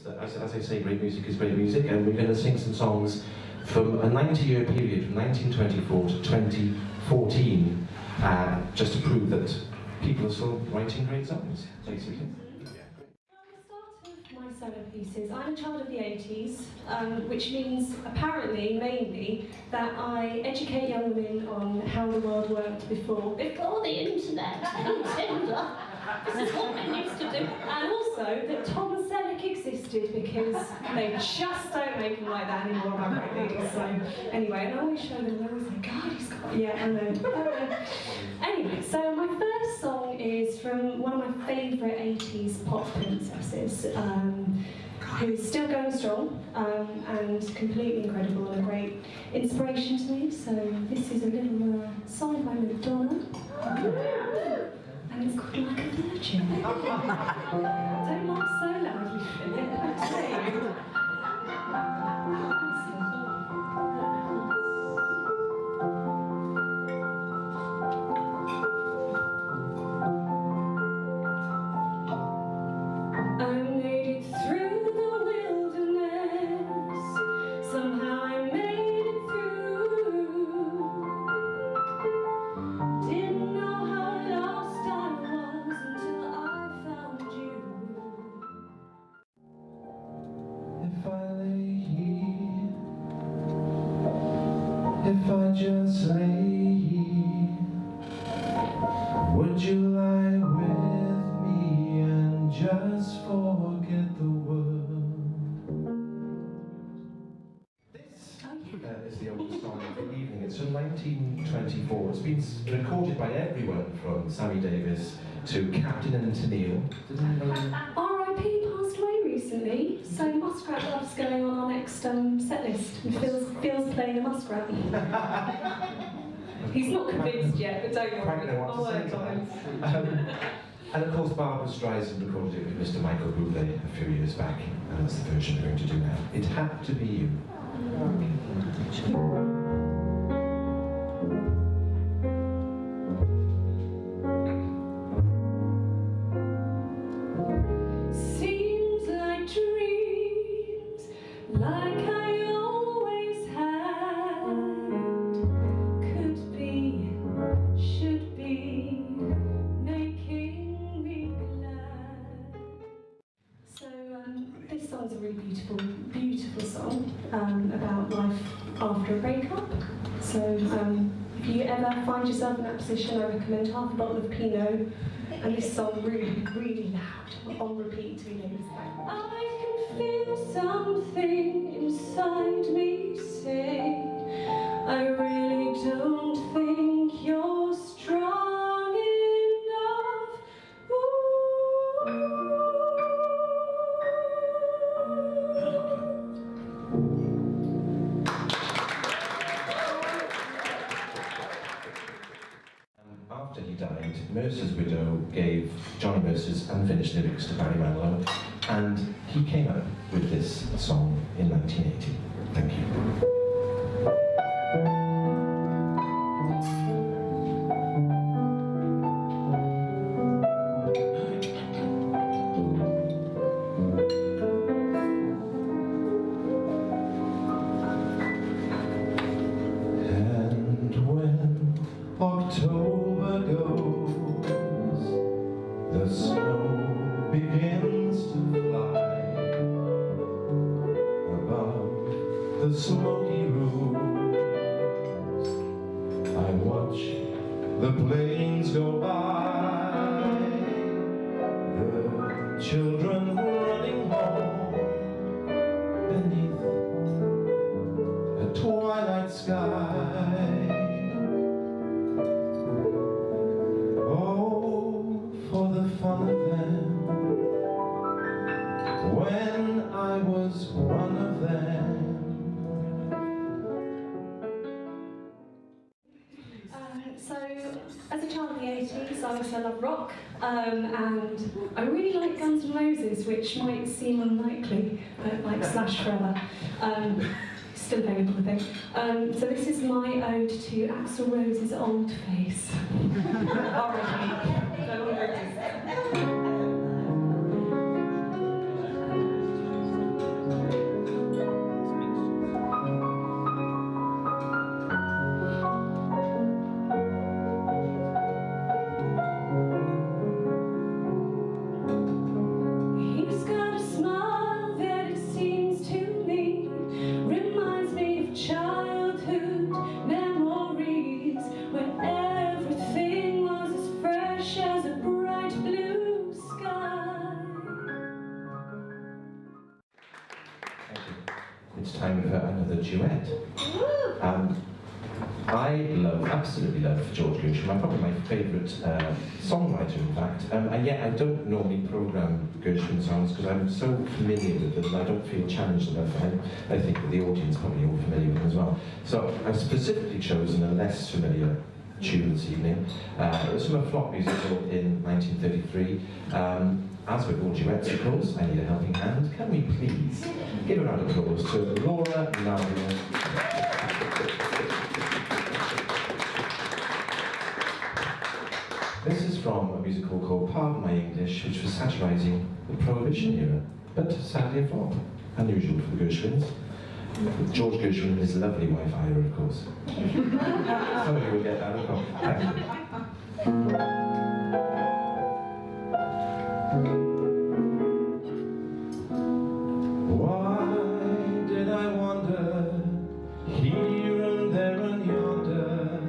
confidence that, as I say, great music is great music, and we're going to sing some songs from a 90-year period, from 1924 to 2014, just to prove that people are still writing great songs, basically. My solo pieces. I'm a child of the 80s, which means apparently, mainly, that I educate young women on how the world worked before the internet and Tinder. This is what men used to do. And also that Tom and Selleck existed, because they just don't make them like that anymore, apparently. So anyway, and I always show them, and I always like, God, he's got, yeah, I know. Anyway, so my first song is from one of my favourite 80s pop princesses, who is still going strong and completely incredible and a great inspiration to me. So this is a little song by Madonna, and it's called Like a Virgin. Don't laugh so loudly, Philip, I tell you. If I just lay here, would you lie with me and just forget the world? This is the oldest song of the evening. It's from 1924. It's been recorded by everyone from Sammy Davis to Captain and Tennille. R.I.P. passed away recently, so Muskrat Love's going on our next set list. And Phil's playing a muskrat. He's not convinced yet, but don't worry, I'll work on him. And of course Barbara Streisand recorded it with Mr. Michael Bublé a few years back, and that's the version we're going to do now. It Had to Be You. Seems like dreams, like I always had, could be, should be, making me glad. So this song's a really beautiful, beautiful song about life after a breakup. So if you ever find yourself in that position, I recommend half a bottle of Pinot and this song really, really loud on repeat to you. I can feel something inside me say, I really don't think you're strong enough. Ooh. After he died, Mercer's widow gave Johnny Mercer's unfinished lyrics to Barry Manilow, and he came up with this song in 1980. Thank you. October goes, the snow begins to fly above the smoky roofs. I watch the planes go by, the children running home beneath a twilight sky. For the fun of them, when I was one of them. So, as a child of the 80s, I also love rock, and I really like Guns N' Roses, which might seem unlikely, but like Slash forever. Still available, I think. So this is my ode to Axl Rose's old face. R.I.P. it's time for another duet. I absolutely love George Gershwin. Probably my favourite songwriter, in fact. And yet I don't normally programme Gershwin songs because I'm so familiar with them and I don't feel challenged enough. I think that the audience is probably all familiar with them as well. So I've specifically chosen a less familiar tune this evening. It was from a flock musical in 1933. As with all duets, of course, I need a helping hand. Can we please give a round of applause to Laura Nadia? This is from a musical called Pardon My English, which was satirising the Prohibition era, but sadly a flop. Unusual for the Gershwins. With George Gershwin and his lovely wife Ira, of course. Some of you will get that, of course. Thank you. Why did I wander here and there and yonder,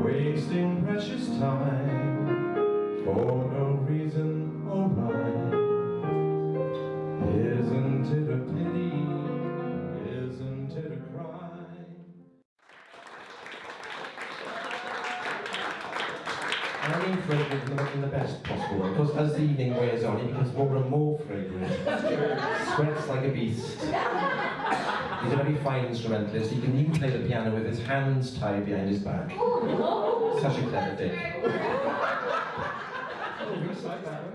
wasting precious time for no reason or rhyme? Isn't it a pity? Isn't it a crime? I mean fragrant in the best possible way, because as the evening wears on, he becomes more and more fragrant. Sweats like a beast. He's a very fine instrumentalist. He can even play the piano with his hands tied behind his back. Such a clever dick. Oh, we like that one.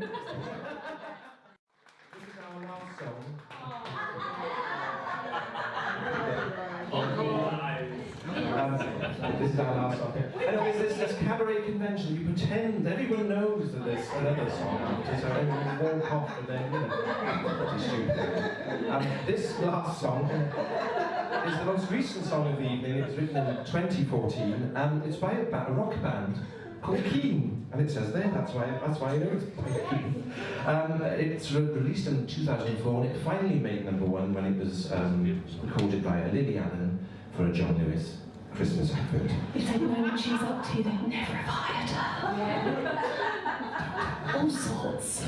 This is our last song. This is our last song. I know there's this cabaret convention. You pretend everyone knows that there's another song after, so everyone walk off and then, you know, pretty stupid. This last song is the most recent song of the evening. It was written in 2014. It's by a rock band called Keen, and it says there. That's why I know it's by Keen. It's released in 2004, and it finally made #1 when it was recorded by Lily Allen for a John Lewis Christmas advert. If they'd known what she's up to, they'd never have hired her. All sorts.